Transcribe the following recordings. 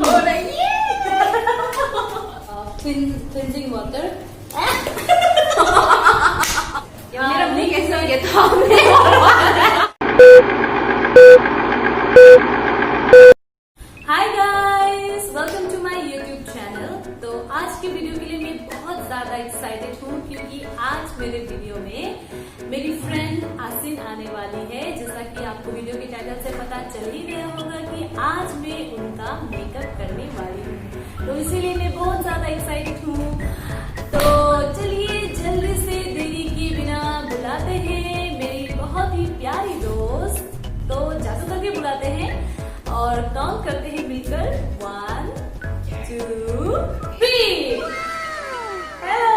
हो रही है क्लिनजिंग वाटर। मेरा मुंह कैसे हो गया था? Hi guys, welcome to my YouTube channel. तो आज की वीडियो के लिए मैं बहुत ज्यादा एक्साइटेड हूँ क्योंकि आज मेरे वीडियो में मेरी फ्रेंड आसिन आने वाली है। जैसा कि आपको वीडियो के टाइटल से पता चल ही गया होगा कि आज मैं उनका मेकअप करने वाली हूँ, तो इसीलिए मैं बहुत ज्यादा एक्साइटेड हूँ। तो चलिए जल्दी से देरी किए बिना बुलाते हैं मेरी बहुत ही प्यारी दोस्त। तो जादू करके बुलाते हैं और काउंट करते हैं मिलकर 1 2 3। हेलो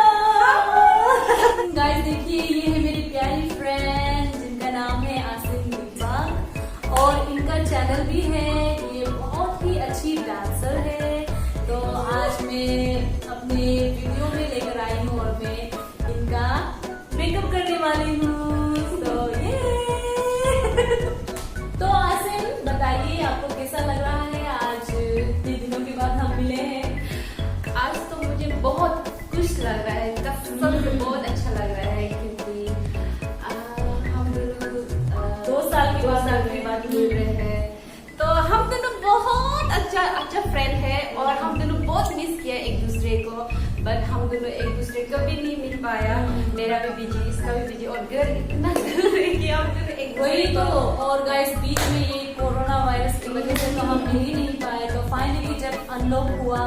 गाइस, देखिए ये है मेरी प्यारी फ्रेंड जिनका नाम है आसिन दीपक और इनका चैनल भी है। ये बहुत ही अच्छी डांसर है। तो आज मैं अपने वीडियो में लेकर आई हूँ और मैं इनका मेकअप करने वाली हूँ। तो ये तो आसिन बताइए आपको कैसा लग रहा है? आज इतने दिनों के बाद हम मिले हैं। आज तो मुझे बहुत खुश लग रहा है, कसम से बहुत अच्छा लग रहा है क्योंकि हम दोनों 2 साल के बाद मिल रहे हैं। तो हम दोनों बहुत अच्छा फ्रेंड है और हम दोनों बहुत मिस किया एक दूसरे को, बट हम दोनों एक दूसरे को भी नहीं मिल पाया। मेरा भी बिजी, इसका भी बिजी और घर इतना जरूरी है कि हम दोनों एक वही तो। और गाइस बीच में ये कोरोना वायरस की वजह से तो हम मिल ही नहीं पाए। तो फाइनली जब अनलॉक हुआ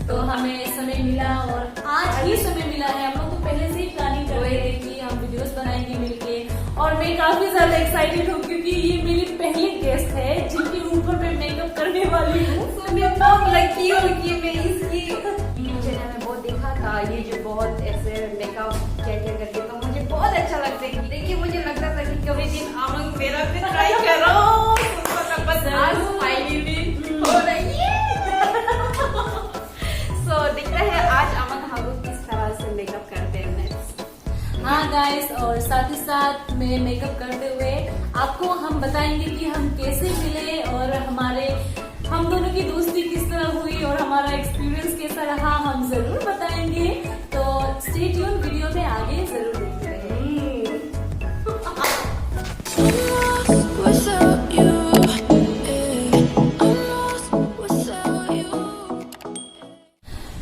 तो हमें समय मिला और आज ही समय मिला है। हम लोग तो पहले से ही प्लानिंग कर रहे थे कि हम वीडियोस बनाएंगे मिलके। और मैं काफी ज्यादा एक्साइटेड हूँ क्योंकि ये मेरी पहली गेस्ट है जिनके ऊपर मैं मेकअप करने वाली हूँ। तो मैं बहुत लकी हूँ कि मैं इसकी चैनल में बहुत देखा था, ये जो बहुत ऐसे मेकअप क्या करके, तो मुझे बहुत अच्छा लगता है। देखिए मुझे लगता था कि कभी दिन आमंग मेरा भी ट्राई करो, बस आज फाइनली हो रही है। सो दिखता है आज अमन हम लोग किस तरह से मेकअप करते हैं। हाँ गाइस, और साथ ही साथ में मेकअप करते हुए आपको हम बताएंगे कि हम कैसे मिले और हम दोनों की दोस्ती किस तरह हुई और हमारा एक्सपीरियंस कैसा रहा, हम जरूर बताएंगे। तो स्टे ट्यून, वीडियो में आगे जरूर देखते रहें।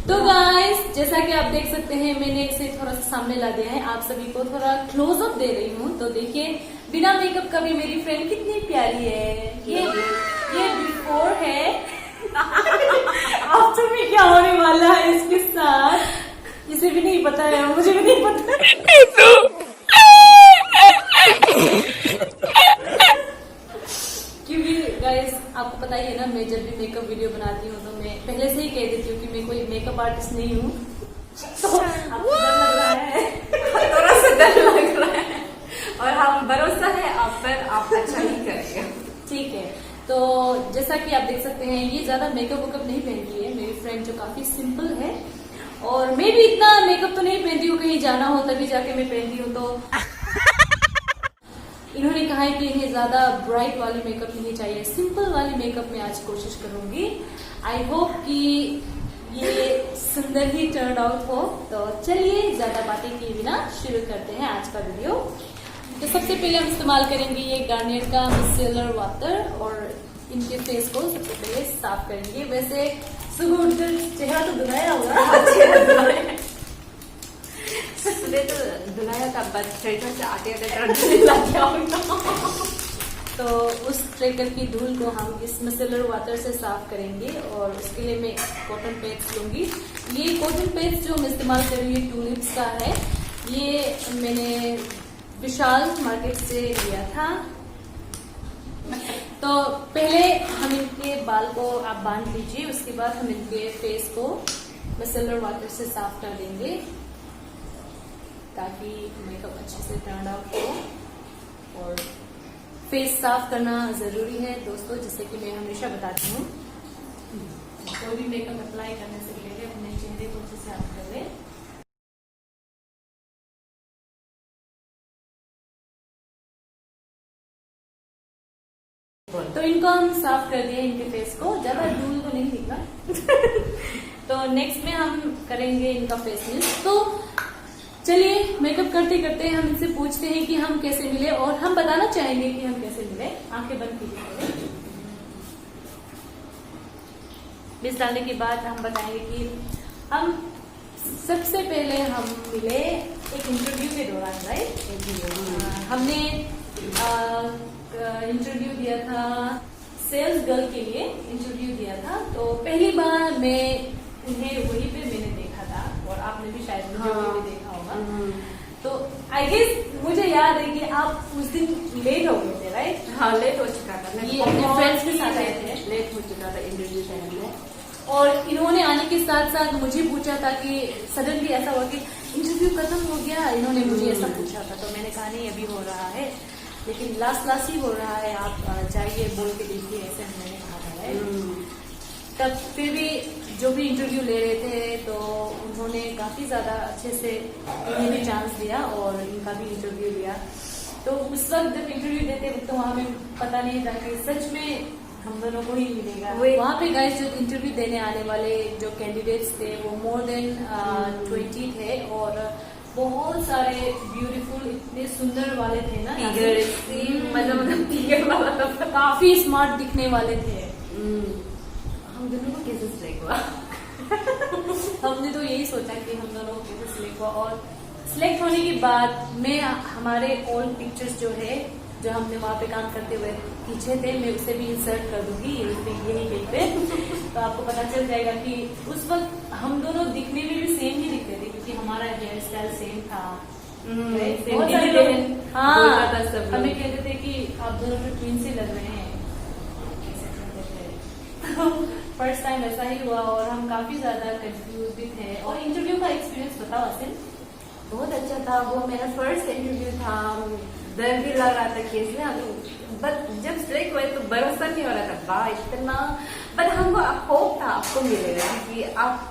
तो गाइस, जैसा कि आप देख सकते हैं मैंने इसे थोड़ा सा सामने ला दिया है, आप सभी को थोड़ा क्लोजअप दे रही हूँ। तो देखिए बिना मेकअप का भी मेरी फ्रेंड कितनी प्यारी है। ये बिफोर है। आफ्टर में क्या होने वाला है इसके साथ इसे भी नहीं पता है, मुझे भी नहीं पता। क्योंकि गाइस आपको पता ही है ना, मैं जब भी मेकअप वीडियो बनाती हूँ तो मैं पहले से ही कह देती हूँ कि मैं कोई मेकअप आर्टिस्ट नहीं हूँ। तो आपको डर लग रहा है? थोड़ा सा डर लग रहा है और हम भरोसा है आप पर, आप अच्छा ही करेंगे। ठीक है। तो जैसा कि आप देख सकते हैं ये ज्यादा मेकअप वेकअप नहीं पहनती है मेरी फ्रेंड, जो काफी सिंपल है। और मैं भी इतना मेकअप तो नहीं पहनती हूँ, कहीं जाना हो तभी जाके मैं पहनती हूँ। तो इन्होंने कहा है कि इन्हें ज्यादा ब्राइट वाली मेकअप नहीं चाहिए, सिंपल वाली मेकअप में आज कोशिश करूंगी। आई होप कि ये सुंदर ही टर्न आउट हो। तो चलिए ज्यादा बातें किए बिना शुरू करते हैं आज का वीडियो। तो सबसे पहले हम इस्तेमाल करेंगे ये गार्नियर का मिसेलर वाटर और इनके फेस को सबसे पहले साफ करेंगे। वैसे सुबह उठकर चेहरा तो धुलाया होगा। सुबह तो धुलाया था, बस ट्रेकर से आते लग गया होगा। तो उस ट्रेकर की धूल को हम इस मिसेलर वाटर से साफ करेंगे और उसके लिए मैं कॉटन पेस्ट लूंगी। ये कॉटन पेस्ट जो मैं इस्तेमाल कर रही हूँ ट्यूलिप्स का है। ये मैंने विशाल मार्केट से लिया था। तो पहले हम इनके बाल को आप बांध लीजिए, उसके बाद हम इनके फेस को मिसेलर वाटर से साफ कर देंगे ताकि मेकअप अच्छे से टर्न आउट हो। और फेस साफ करना जरूरी है दोस्तों, जैसे कि मैं हमेशा बताती हूँ। कोई भी मेकअप अप्लाई करने से पहले अपने चेहरे को अच्छे से साफ कर ले। तो इनको हम साफ कर दिए, इनके फेस को, ज्यादा धूल तो नहीं निकला। तो नेक्स्ट में हम करेंगे इनका फेस मिस्ट। तो चलिए मेकअप करते करते हम इनसे पूछते हैं कि हम कैसे मिले, और हम बताना चाहेंगे कि हम कैसे मिले। आंखें बंद कीजिए। मिस्ट डालने के बाद हम बताएंगे कि हम सबसे पहले हम मिले एक इंटरव्यू के दौरान, राइट? हमने इंटरव्यू दिया था, सेल्स गर्ल के लिए इंटरव्यू दिया था। तो पहली बार मैं उन्हें वहीं पे मैंने देखा था, और आपने भी शायद मुझे वहीं पे देखा होगा। तो आई गेस मुझे याद है कि आप उस दिन लेट हो गए थे, राइट? हाँ, लेट हो चुका था। ये अपने फ्रेंड्स के साथ आए थे, लेट हो चुका था इंटरव्यू टाइम में। और इन्होंने आने के साथ साथ मुझे पूछा था कि सडनली ऐसा हुआ कि इंटरव्यू खत्म हो गया, इन्होंने मुझे ऐसा पूछा था। तो मैंने कहा नहीं, अभी हो रहा है, लेकिन लास्ट ही हो रहा है, आप जाइए बोल के देखिए, ऐसे मैंने कहा था, राइट? तब फिर भी जो भी इंटरव्यू ले रहे थे तो उन्होंने काफी ज्यादा अच्छे से उन्हें भी चांस दिया और इनका भी इंटरव्यू लिया। तो उस वक्त जब इंटरव्यू देते वक्त तो हमें पता नहीं था कि सच में हम दोनों को ही मिलेगा। वहाँ पे गाइस जो इंटरव्यू देने आने वाले जो कैंडिडेट्स थे वो मोर देन 20 थे, और बहुत सारे ब्यूटीफुल, इतने सुंदर वाले थे ना, मतलब फिगर वाला था, काफी स्मार्ट दिखने वाले थे। हम दोनों को कैसे सिलेक्ट हुआ? हमने तो यही सोचा कि हम दोनों को कैसे सिलेक्ट हुआ, और सिलेक्ट होने के बाद मैं हमारे ओल्ड पिक्चर्स जो है, जो हमने वहाँ पे काम करते हुए पीछे थे, मैं उसे भी इंसर्ट कर दूंगी यही लिंक पे। तो आपको पता चल जाएगा कि उस वक्त हम दोनों दिखने में भी सेम ही दिखते थे, क्योंकि हमारा हेयर स्टाइल सेम था। बहुत सारे लोग हमें कहते थे कि आप दोनों तो ट्विन से लग रहे हैं। फर्स्ट टाइम ऐसा ही हुआ, और हम काफी ज्यादा कंफ्यूज भी थे। और इंटरव्यू का एक्सपीरियंस बताओ असिल। बहुत अच्छा था, वो मेरा फर्स्ट इंटरव्यू था। डर भी लग रहा था कैसे, बट जब सिलेक्ट हुए तो भरोसा नहीं हो रहा था, वाह इतना। बट हमको होप था आपको मिलेगा, क्योंकि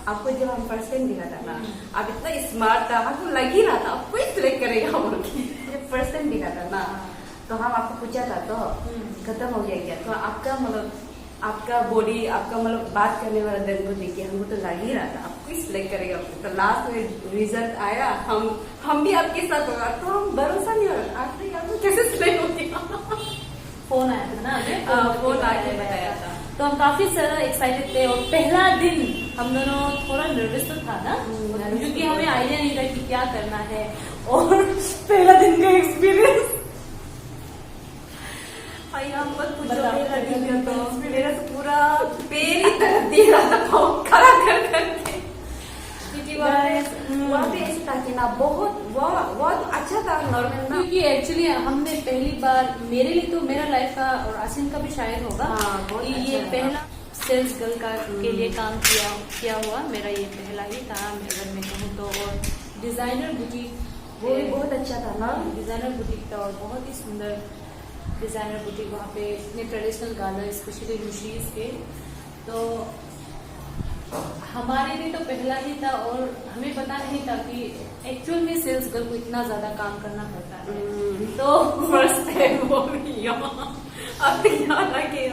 आपको जब हम फर्स्ट टाइम दिखा था ना, आप इतना स्मार्ट था, हमको लग ही रहा था आपको ही सिलेक्ट करेगा बोल के। जब फर्स्ट टाइम दिखा था ना, तो हम आपको पूछा था तो खत्म हो गया क्या, तो आपका मतलब आपका बॉडी, आपका मतलब बात करने वाला ढंग को देख के हमको तो लग ही रहा था आपको ही सिलेक्ट करेगा। तो लास्ट में रिजल्ट आया, हम भी आपके साथ होगा, तो हम भरोसा नहीं हो रहा आपको कैसे सिलेक्ट होती। फोन आया था ना, फोन आके बताया था, तो हम काफी ज्यादा एक्साइटेड थे। और पहला दिन हम दोनों थोड़ा नर्वस तो था ना, क्योंकि हमें आइडिया नहीं था कि क्या करना है। और पहला दिन का एक्सपीरियंस मेरा तो पूरा पैर ही दे रहा था, खड़ा कर करके। वहाँ पे ऐसा था कि ना बहुत अच्छा था, नॉर्मल ना, क्योंकि एक्चुअली हमने पहली बार, मेरे लिए तो मेरा लाइफ का और आसिन का भी शायद होगा, ये पहला सेल्स गर्ल का के लिए काम किया हुआ मेरा ये पहला ही था, अगर मैं कहूँ तो। और डिजाइनर बुटीक वो भी बहुत अच्छा था ना, डिजाइनर बुटीक था, और बहुत ही सुंदर डिजाइनर बुटीक। वहाँ पे इतने ट्रेडिशनल गार्डन, स्पेशली रुशीज के, तो हमारे लिए तो पहला ही था, और हमें पता नहीं था कि एक्चुअल में सेल्स गर्ल को इतना ज्यादा काम करना पड़ता है। तो फर्स्ट टाइम वो भी यहाँ लगे।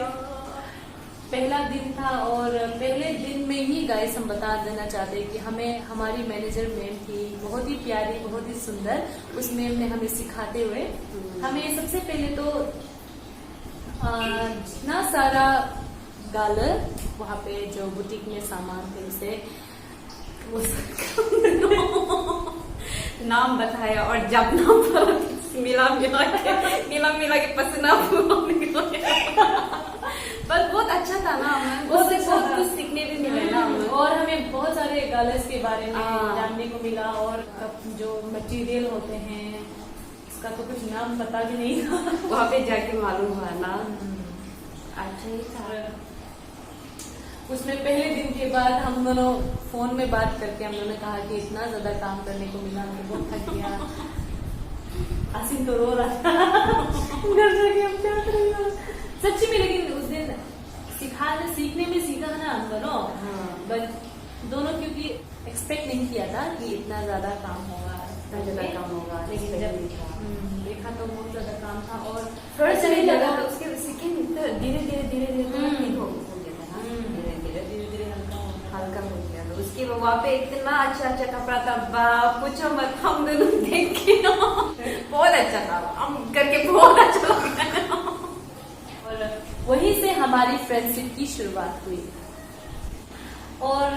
पहला दिन था, और पहले दिन में ही गाइस हम बता देना चाहते हैं कि हमें हमारी मैनेजर मैम थी, बहुत ही प्यारी, बहुत ही सुंदर। उस मैम ने हमें सिखाते हुए हमें सबसे पहले तो जितना सारा गालर वहाँ पे जो बुटीक में सामान थे उसे नाम बताया, और जब नाम मिला के पसीना पर बहुत अच्छा था ना, उससे बहुत कुछ सीखने भी मिला ना, और हमें बहुत सारे गालर्स के बारे में जानने को मिला, और जो मटेरियल होते हैं उसका तो कुछ नाम पता भी नहीं था, वहाँ पे जाके मालूम हुआ ना। अच्छा ही था। उसमें पहले दिन के बाद हम दोनों फोन में बात करके हम दोनों कहा कि इतना ज्यादा काम करने को मिला, हमें बहुत थक गया। आसिन तो रो रहा था घर जाके हम क्या करेंगे सच्ची में। लेकिन उस दिन सीखने में सीखा ना हम दोनों, बट दोनों क्योंकि एक्सपेक्ट नहीं किया था कि इतना ज्यादा काम होगा, लेकिन जब देखा तो बहुत ज्यादा काम था। और फर्स्ट नहीं लगा था, उसके सेकंड धीरे धीरे ठीक हो गया था ना, धीरे धीरे हल्का हो गया। तो उसके वहाँ पे इतना अच्छा कपड़ा था, पूछो मत, हम दोनों देख के बहुत अच्छा था, हम करके बहुत अच्छा लगा। और वहीं से हमारी फ्रेंडशिप की शुरुआत हुई। और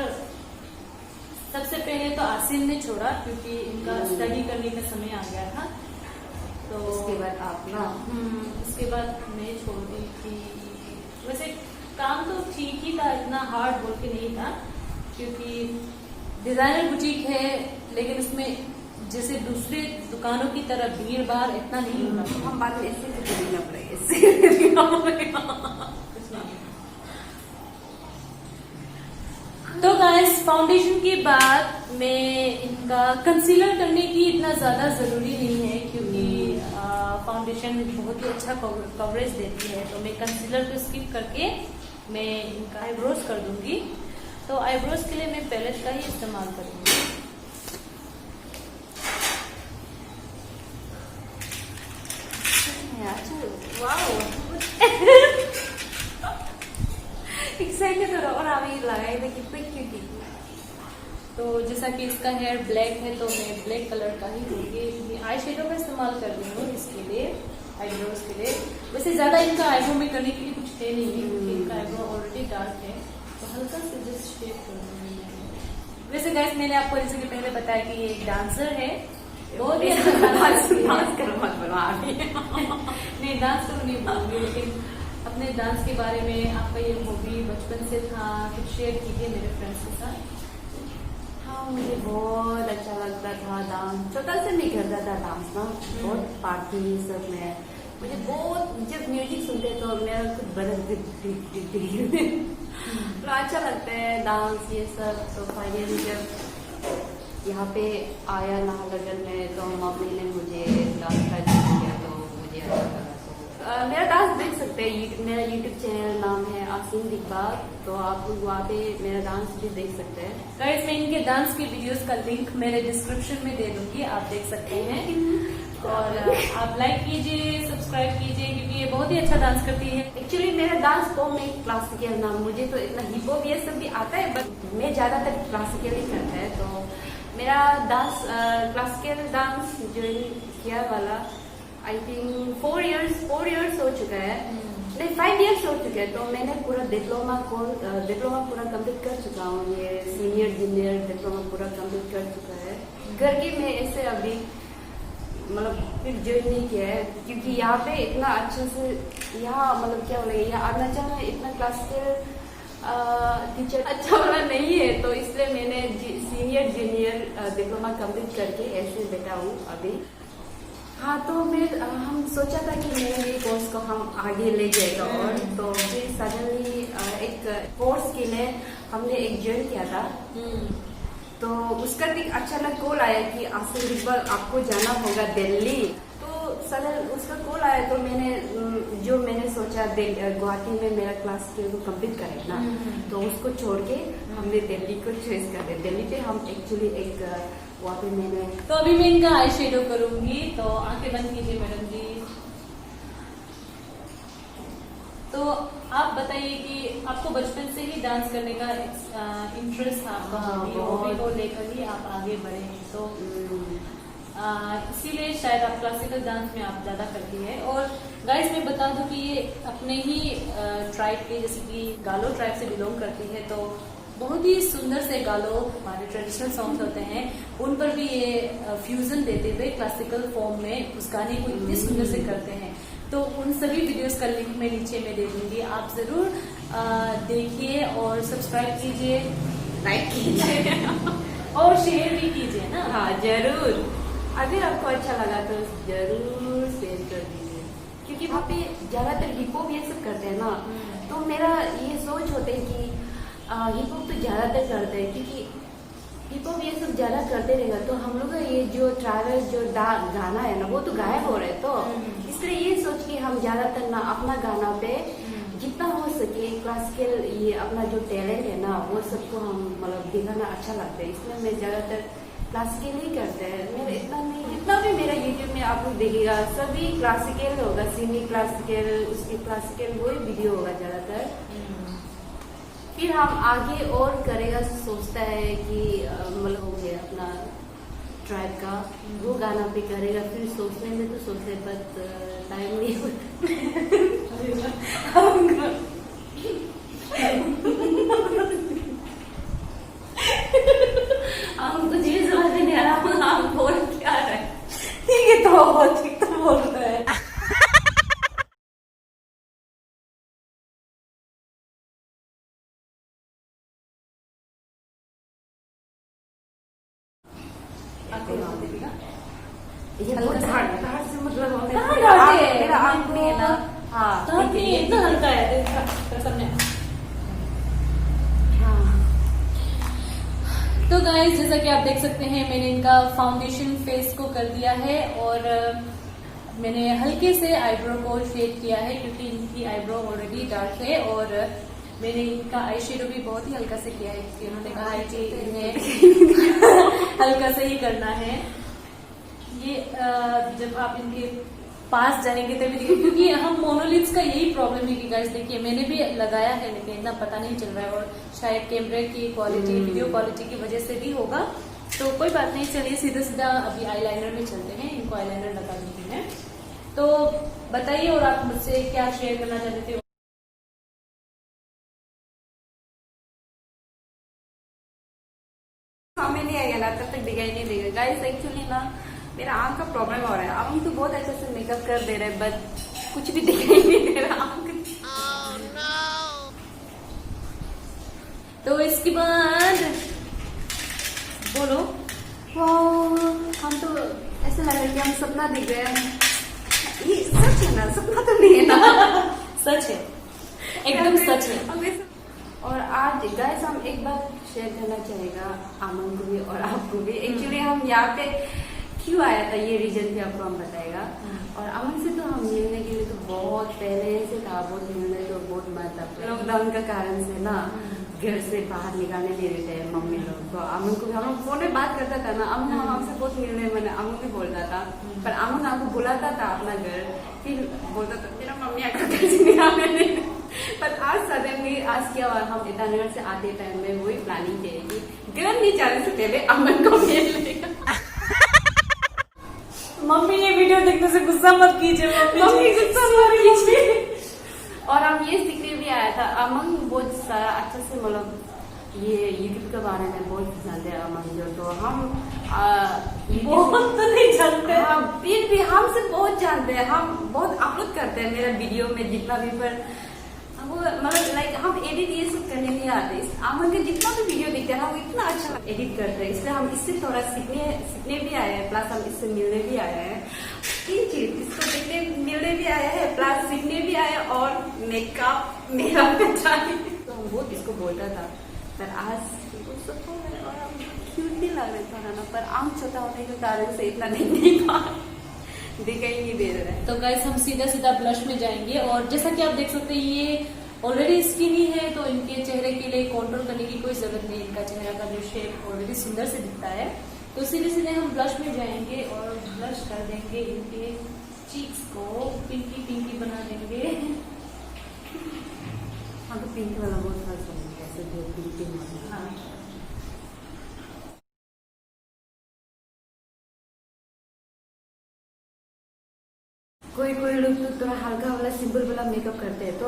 सबसे पहले तो आसिम ने छोड़ा क्योंकि इनका स्टडी करने का समय आ गया था। तो उसके बाद आप ना, उसके बाद मैं छोड़ दी थी। वैसे काम तो ठीक ही था, इतना हार्ड बोल के नहीं था, क्योंकि डिजाइनर बुटीक है, लेकिन उसमें जैसे दूसरे दुकानों की तरह भीड़ भाड़ इतना नहीं होना। हम बाद में इससे देना पड़ेगा। तो गाइस, फाउंडेशन के बाद में इनका कंसीलर करने की इतना ज्यादा जरूरी नहीं है, क्योंकि फाउंडेशन बहुत ही अच्छा कवरेज देती है। तो मैं कंसीलर को स्किप करके मैं इनका आईब्रोज कर दूंगी। तो आईब्रोज के लिए मैं पैलेट का ही इस्तेमाल करूंगी। एक्साइटेड हो रहा, और अभी लगाए थे कितने क्यूटी। तो जैसा कि इसका हेयर ब्लैक है, तो मैं ब्लैक कलर का ही लूंगी। आई शेडो का इस्तेमाल कर रही हूँ इसके लिए, आईब्रोज के लिए। वैसे ज्यादा इनका आईब्रो में करने के लिए कुछ है नहीं, क्योंकि इनका आईब्रो ऑलरेडी डार्क है, तो हल्का से जस्ट शेड कर दूंगी। वैसे गाइस, मैंने आपको जैसे कि पहले बताया कि ये एक डांसर है, बहुत ही अच्छा डांस करो मत बोलो अभी। नहीं, डांस तो नहीं बोलूंगी, लेकिन अपने डांस के बारे में, आपका ये हॉबी बचपन से था, कुछ शेयर कीजिए मेरे फ्रेंड्स के साथ। हाँ, मुझे बहुत अच्छा लगता था डांस, छोटा से नहीं करता था डांस ना, बहुत पार्टी सब में। मुझे बहुत, जब म्यूजिक सुनते तो मेरा कुछ बदल तो अच्छा लगता है डांस ये सब। तो फाइनली जब यहाँ पे आया नाहरलगुन में, तो मम्मी ने मुझे डांस का किया, तो मुझे अच्छा लगा। मेरा डांस देख सकते हैं, मेरा यूट्यूब चैनल नाम है आसिम दिग्बाग, तो आप वहाँ पे मेरा डांस भी देख सकते हैं। गाइस, मैं इनके डांस के वीडियोस का लिंक मेरे डिस्क्रिप्शन में दे दूंगी, आप देख सकते हैं। और आप लाइक कीजिए, सब्सक्राइब कीजिए, क्योंकि ये बहुत ही अच्छा डांस करती है। एक्चुअली मेरा डांस फॉर्म में क्लासिकल ना, मुझे तो इतना हिप हॉप ये सब भी आता है, बट मैं ज्यादातर क्लासिकल ही करता है। तो मेरा डांस क्लासिकल डांस ज्वाइन किया वाला आई थिंक 4 इयर्स हो चुका है, नहीं 5 इयर्स हो चुके हैं। तो मैंने पूरा डिप्लोमा पूरा कंप्लीट कर चुका हूँ, ये सीनियर जूनियर डिप्लोमा पूरा कंप्लीट कर चुका है। करके मैं ऐसे अभी मतलब फिर ज्वाइन नहीं किया है, क्योंकि यहाँ पे इतना अच्छा से, यहाँ मतलब क्या बोले, यहाँ अरुणाचल में इतना क्लासिकल टीचर अच्छा वाला नहीं है, तो इसलिए मैंने सीनियर जूनियर डिप्लोमा कंप्लीट करके ऐसे बैठा हूँ अभी। हाँ, तो हम सोचा था कि मेरे ये कोर्स को हम आगे ले जाएगा, और तो फिर सडनली एक कोर्स के लिए हमने एक ज्वाइन किया था। तो उसका भी अचानक कॉल आया कि आसिम दिग्बाग आपको जाना होगा दिल्ली। तो सडन उसका कॉल आया, तो मैंने सोचा गुवाहाटी में मेरा क्लास को कंप्लीट करें ना, तो उसको छोड़ के हमने दिल्ली को चॉइस कर दिया। दिल्ली पे हम एक्चुअली एक वहाँ पे मैंने, तो अभी मैं इनका आई शेडो करूंगी, तो आंखें बंद कीजिए मैडम जी। तो आप बताइए कि आपको बचपन से ही डांस करने का इंटरेस्ट था, आपका हॉबी को लेकर ही आप आगे बढ़े हैं, तो इसीलिए शायद आप क्लासिकल डांस में आप ज्यादा करती है। और गाइस, मैं बता दूं कि ये अपने ही ट्राइब के, जैसे कि गालो ट्राइब से बिलोंग करती है, तो बहुत ही सुंदर से गालो हमारे ट्रेडिशनल सॉन्ग्स होते हैं, उन पर भी ये फ्यूजन देते हुए क्लासिकल फॉर्म में उस गाने को इतनी सुंदर से करते हैं। तो उन सभी वीडियोस का लिंक मैं नीचे में दे दूंगी, आप जरूर देखिए और सब्सक्राइब कीजिए, लाइक कीजिए और शेयर भी कीजिए ना। हाँ जरूर, अगर आपको अच्छा लगा तो जरूर शेयर कर दीजिए, क्योंकि वहाँ पे ज्यादातर हिप हॉप ये सब करते हैं ना, तो मेरा ये सोच होते है कि हिप हॉप तो ज्यादातर करते हैं, क्योंकि हिप हॉप ये सब ज्यादा करते रहेगा तो हम लोग का ये जो ट्रैवल जो गाना है ना, वो तो गायब हो रहे, तो इसलिए ये सोच के हम ज्यादातर ना अपना गाना पे जितना हो सके क्लासिकल ये अपना जो टैलेंट है ना, वो सबको हम मतलब दिखाना अच्छा लगता है, इसलिए मैं ज्यादातर क्लासिकल ही करते हैं, मेरा इतना नहीं, इतना भी मेरा यूट्यूब में आप लोग देखिएगा सभी क्लासिकल होगा, सेमी क्लासिकल, उसके क्लासिकल वही वीडियो होगा ज्यादातर। फिर हम आगे और करेगा, सोचता है कि मतलब हो गया अपना ट्राइब का वो गाना पे करेगा, फिर सोचने में तो सोचते बट टाइम नहीं होता। हम कुछ भी समझ में नहीं आ रहा, आप बोल क्या रहे हैं? ठीक है तो ठीक तो बोल रहे हैं। ये बहुत धाड़ से मतलब होने कहाँ धाड़ है? मेरा आँख नहीं है ना। हाँ तो ठीक है, ये इतना हल्का है सामने। हाँ तो गाइस जैसा कि आप देख सकते हैं मैंने इनका फाउंडेशन फेस को कर दिया है और मैंने हल्के से आईब्रो को शेड किया है क्योंकि इनकी आईब्रो ऑलरेडी डार्क है और मैंने इनका आई शेडो भी बहुत ही हल्का से किया है क्योंकि उन्होंने कहा है कि इन्हें हल्का से ही करना है। ये जब आप इनके पास जाएंगे तभी देखिए क्योंकि हम मोनोलिथ्स का यही प्रॉब्लम है कि गाइस देखिए मैंने भी लगाया है लेकिन इतना पता नहीं चल रहा है और शायद कैमरे की क्वालिटी वीडियो क्वालिटी की वजह से भी होगा, तो कोई बात नहीं। चलिए सीधा सीधा अभी आईलाइनर में चलते हैं, इनको आईलाइनर लगा देती हैं। तो बताइए और आप मुझसे क्या शेयर करना चाहते थे? हमें नहीं आएगा ना तब तक दिखाई नहीं देगा गाइस। एक्चुअली ना मेरा आँख का प्रॉब्लम हो रहा है, हम तो बहुत अच्छे से मेकअप कर दे रहे हैं बट कुछ भी दिखाई नहीं दे रहा आँख। तो इसके बाद बोलो। हम तो ऐसा लग रहा है कि हम सपना दिख रहे हैं, ये सच है ना, सपना तो नहीं है ना? सच है, एकदम सच है। और आज गाइस हम एक बात शेयर करना चाहेगा अमन को भी और आपको भी। एक्चुअली हम यहाँ पे क्यों आया था ये रीजन भी आपको हम बताएगा। और अमन से तो हम मिलने के लिए तो बहुत पहले से था, बहुत मिलने तो बहुत मतलब लॉकडाउन का कारण से ना घर से बाहर निकालने नहीं देते हैं मम्मी लोग, तो अमन को भी हम लोग फोन में बात करता था ना, अमन हमसे बहुत मिलने मैंने अमन भी बोलता था पर अमन आपको बुलाता था अपना घर, फिर बोलता था मेरा मम्मी आपका घर से निकालने नहीं। पर आज सडनली आज क्या हुआ, हम ईटानगर से आते टाइम में वही प्लानिंग की कि घर नहीं जाने से पहले अमन को मिल लेगा। मम्मी ये वीडियो देखने से गुस्सा मत कीजिए, मम्मी गुस्सा मत कीजिए। और हम ये सीखने भी आया था, अमन बहुत सारा अच्छा से मतलब ये यूट्यूब के बारे में बहुत जानते हैं अमन जो, तो हम बहुत तो नहीं जानते, हाँ फिर भी हमसे बहुत जानते हैं, हम बहुत अपलोड करते हैं मेरा वीडियो में जितना भी, पर वो मतलब लाइक हम एडिट ये सब करने नहीं आते। अमन के जितना भी वीडियो देखते हैं ना वो इतना अच्छा एडिट करते हैं, इसलिए हम इससे थोड़ा सीखने भी आए हैं, प्लस हम इससे मिलने भी आए हैं। तीन चीज, इसको देखने मिलने भी आया है, प्लस सीखने भी आए और मेकअप मेरा पहचाने तो हम बहुत इसको बोलता था, पर आज और हम क्यूट भी लग रहे था ना, पर आंख छोटा होने के कारण से इतना देख नहीं पा, दिखाई नहीं दे रहा है। तो गाइस हम सीधा सीधा ब्लश में जाएंगे और जैसा कि आप देख सकते हैं ये ऑलरेडी स्किनी है तो इनके चेहरे के लिए कंट्रोल करने की कोई जरूरत नहीं, इनका चेहरा का जो शेप ऑलरेडी सुंदर से दिखता है। तो सीधे सीधे हम ब्लश में जाएंगे और ब्लश कर देंगे इनके चीक्स को पिंकी पिंकी बना देंगे। हाँ तो पिंक वाला बहुत पसंद है, ऐसे जो पिंक। हाँ कोई कोई लोग तो थोड़ा हल्का वाला सिंपल वाला मेकअप करते हैं तो,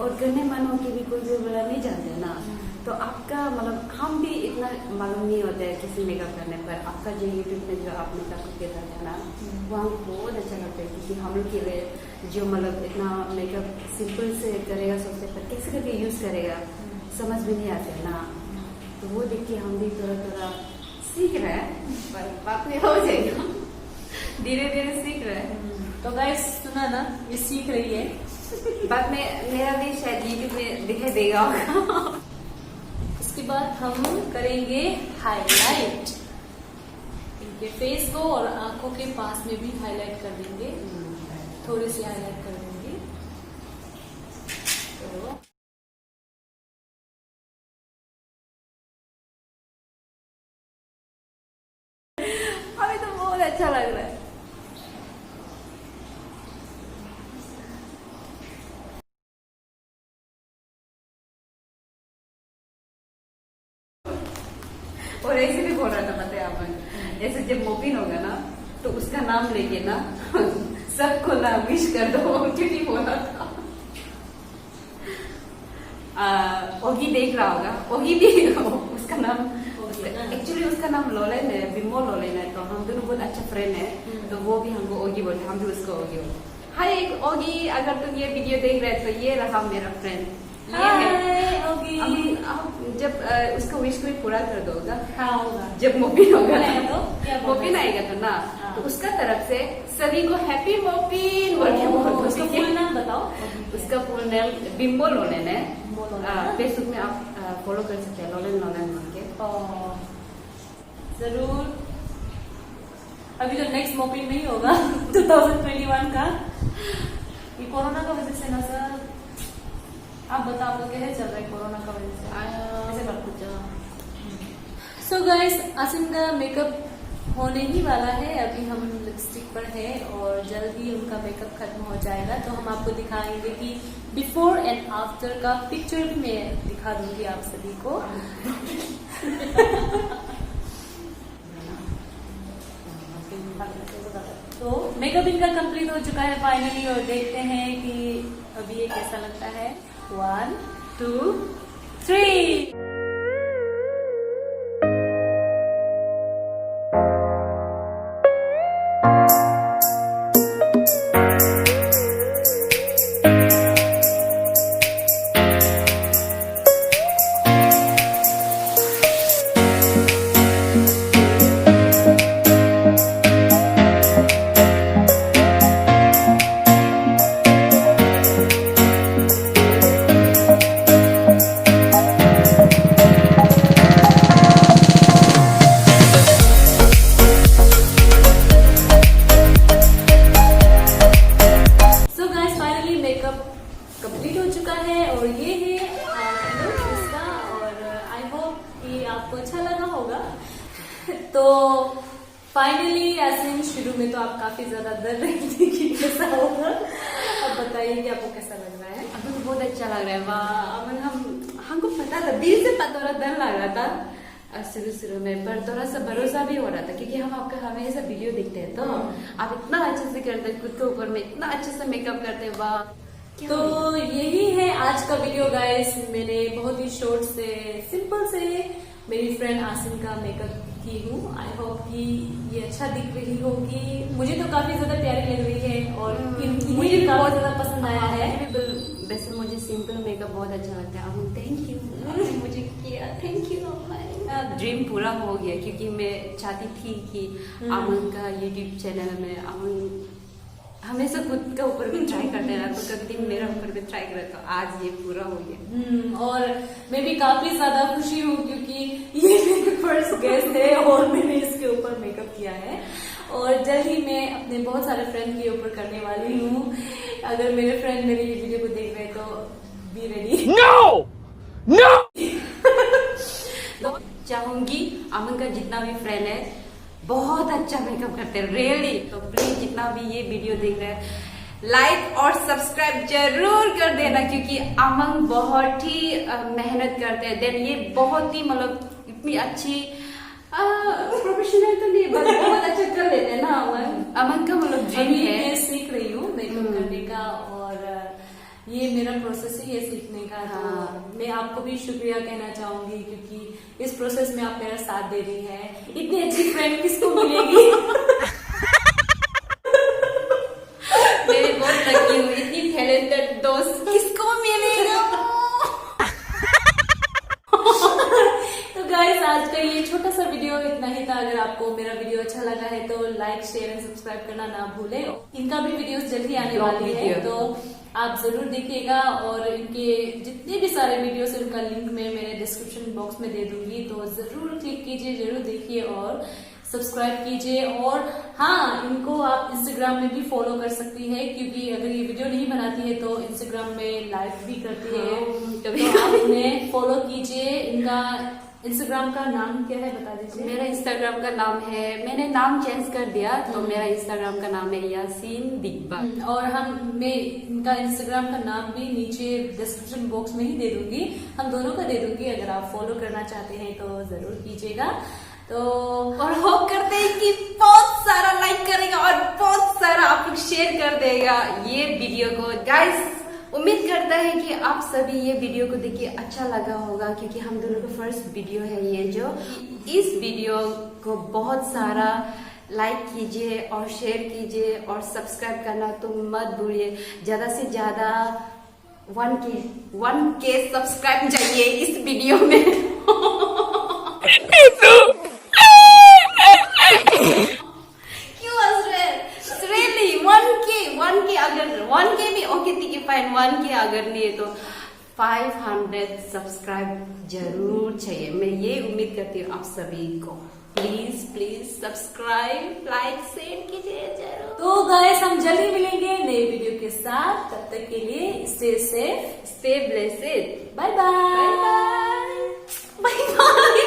और करने मन हो के भी कोई कोई वाला नहीं जानते ना, तो आपका मतलब हम भी इतना मालूम नहीं होता है किसी मेकअप करने पर। आपका जो यूट्यूब में जो आप मेकअप करके रहते हैं ना वो हमको बहुत अच्छा लगता है, क्योंकि हम लोग के लिए जो मतलब इतना मेकअप सिंपल से करेगा सोचते पर कैसे करके यूज करेगा समझ भी नहीं आते ना, तो वो देख के हम भी थोड़ा थोड़ा सीख रहे हैं, पर बात में हो जाएगा, धीरे धीरे सीख रहे हैं। तो गाइस सुना ना, ये सीख रही है, बाद में मेरा भी शायद यूट्यूब में दिखाई देगा होगा। उसके बाद हम करेंगे हाईलाइट, इनके फेस को और आंखों के पास में भी हाईलाइट कर देंगे, थोड़ी सी हाईलाइट कर देंगे। तो अच्छा लग रहा है। और ऐसे भी बोल रहा था, पता है अपन, जैसे जब मोपिन होगा ना तो उसका नाम लेके ना सबको ना विश कर दो, क्योंकि बोला था। ओगी देख रहा होगा, ओगी भी उसका नाम, एक्चुअली उसका नाम लोलेन है, बिमो लोलेन है, तो हम दोनों बहुत अच्छा फ्रेंड है, तो वो भी हमको ओगी बोलते, हम भी उसको ओगी बोलते। हाय ओगी, अगर तुम ये वीडियो देख रहे तो ये रहा मेरा फ्रेंड, ये है ओगी। अब जब उसका विश कोई पूरा कर दोगा, हाँ होगा, जब मोपिन होगा तो मोपिन आएगा तो ना, तो उसका तरफ से सभी को हैप्पी मोपिन बोल के बोल। उसका फुल नाम बताओ। उसका फुल नेम बिम्बो लोलेन है, फेसबुक में आप फॉलो कर सकते हैं, लोलेन लोलेन बोल के। जरूर। अभी तो नेक्स्ट मोपिन नहीं होगा 2021 का, ये कोरोना का वजह से ना सर। आप बताओ आपको कैसे चल रहा है कोरोना का वजह से? ऐसे मत पूछो। सो गाइस, आसिम का मेकअप होने ही वाला है, अभी हम लिपस्टिक पर है और जल्द ही उनका मेकअप खत्म हो जाएगा, तो हम आपको दिखाएंगे कि बिफोर एंड आफ्टर का पिक्चर भी मैं दिखा दूंगी आप सभी को। तो मेकअप इनका कंप्लीट हो चुका है फाइनली, और देखते हैं कि अभी ये कैसा लगता है। 1 2 3। कंप्लीट हो चुका है और ये है लुक इसका, और आई होप कि आपको अच्छा लगा होगा। तो फाइनली आसिम, शुरू में तो आप काफी ज्यादा डर रही थी कि कैसा होगा, अब बताइए कि आपको कैसा लग रहा है? अभी बहुत अच्छा लग रहा है। वाह, हमको पता था, दिल से थोड़ा डर लग रहा था शुरू में, पर थोड़ा सा भरोसा भी हो रहा था, क्योंकि हम आपका हमेशा वीडियो देखते हैं, तो आप इतना अच्छे से करते हैं, खुद के ऊपर में इतना अच्छे से मेकअप करते हैं। वाह। तो यही है आज का वीडियो गाइस। मैंने बहुत ही शॉर्ट से सिंपल से मेरी फ्रेंड आसिम का मेकअप की हूँ। आई होप कि ये अच्छा दिख रही होगी, मुझे तो काफी ज्यादा प्यारी लग रही है और मुझे काफी ज्यादा पसंद आया है। वैसे मुझे सिंपल मेकअप बहुत अच्छा लगता है। थैंक यू, मुझे किया, थैंक यू। ड्रीम पूरा हो गया, क्योंकि मैं चाहती थी कि अमन का यूट्यूब चैनल में अमन हमेशा खुद के ऊपर भी ट्राई करते रहा, तो कभी दिन मेरा ऊपर भी ट्राई करे, तो आज ये पूरा हो गया। और मैं भी काफी ज्यादा खुशी हूँ, क्योंकि ये मेरे फर्स्ट गेस्ट है और मैंने इसके ऊपर मेकअप किया है, और जल्द ही मैं अपने बहुत सारे फ्रेंड के ऊपर करने वाली हूँ। अगर मेरे फ्रेंड मेरी वीडियो को देख रहे तो बी रेडी। No no. तो चाहूंगी अमन का जितना भी फ्रेंड है बहुत अच्छा मेकअप करते हैं रियली, तो प्लीज जितना भी ये वीडियो देख रहे हैं लाइक और सब्सक्राइब जरूर कर देना, क्योंकि अमन बहुत ही मेहनत करते हैं। देन ये बहुत ही मतलब इतनी अच्छी प्रोफेशनल तो नहीं, बस बहुत अच्छा कर लेते हैं ना अमन का मतलब ड्रीम है। मैं सीख रही हूँ मेकअप करने का, और ये मेरा प्रोसेस ही है सीखने का। तो मैं आपको भी शुक्रिया कहना चाहूंगी, क्योंकि इस प्रोसेस में आप मेरा साथ दे रही हैं। इतनी अच्छी फ्रेंड किसको मिलेगी? मैं बहुत लकी हूँ, इतनी टैलेंटेड दोस्त किसको मिलेगा। तो गाइस, आज का ये छोटा सा वीडियो इतना ही था। अगर आपको मेरा वीडियो अच्छा लगा है तो लाइक, शेयर एंड सब्सक्राइब करना ना भूलें। इनका भी वीडियोस जल्दी आने वाली है, तो आप जरूर देखिएगा, और इनके जितने भी सारे वीडियोस हैं उनका लिंक मैं मेरे डिस्क्रिप्शन बॉक्स में दे दूंगी, तो जरूर क्लिक कीजिए, जरूर देखिए और सब्सक्राइब कीजिए। और हाँ, इनको आप इंस्टाग्राम में भी फॉलो कर सकती है, क्योंकि अगर ये वीडियो नहीं बनाती है तो इंस्टाग्राम में लाइव भी करती है, तो आप इन्हें फॉलो कीजिए। इनका इंस्टाग्राम का नाम क्या है बता दीजिए। मेरा इंस्टाग्राम का नाम है, मैंने नाम चेंज कर दिया, तो मेरा इंस्टाग्राम का नाम है यासीन दिग्बा। और मैं इनका इंस्टाग्राम का नाम भी नीचे डिस्क्रिप्शन बॉक्स में ही दे दूंगी, हम दोनों का दे दूंगी, अगर आप फॉलो करना चाहते हैं तो जरूर कीजिएगा। तो और होप करते हैं कि बहुत सारा लाइक करेगा और बहुत सारा आप लोग शेयर कर देगा ये वीडियो को। गाइस उम्मीद करता है कि आप सभी ये वीडियो को देखिए अच्छा लगा होगा, क्योंकि हम दोनों का फर्स्ट वीडियो है ये। जो इस वीडियो को बहुत सारा लाइक कीजिए और शेयर कीजिए और सब्सक्राइब करना तो मत भूलिए। ज्यादा से ज्यादा 1K सब्सक्राइब चाहिए इस वीडियो में। अगर 1K भी ओके ठीक है फाइन, 1K अगर नहीं है तो 500 सब्सक्राइब जरूर चाहिए। मैं ये उम्मीद करती हूँ आप सभी को। प्लीज सब्सक्राइब लाइक शेयर कीजिए जरूर। तो गाइस हम जल्दी मिलेंगे नए वीडियो के साथ, तब तक के लिए stay safe, stay blessed. Bye bye. Bye bye.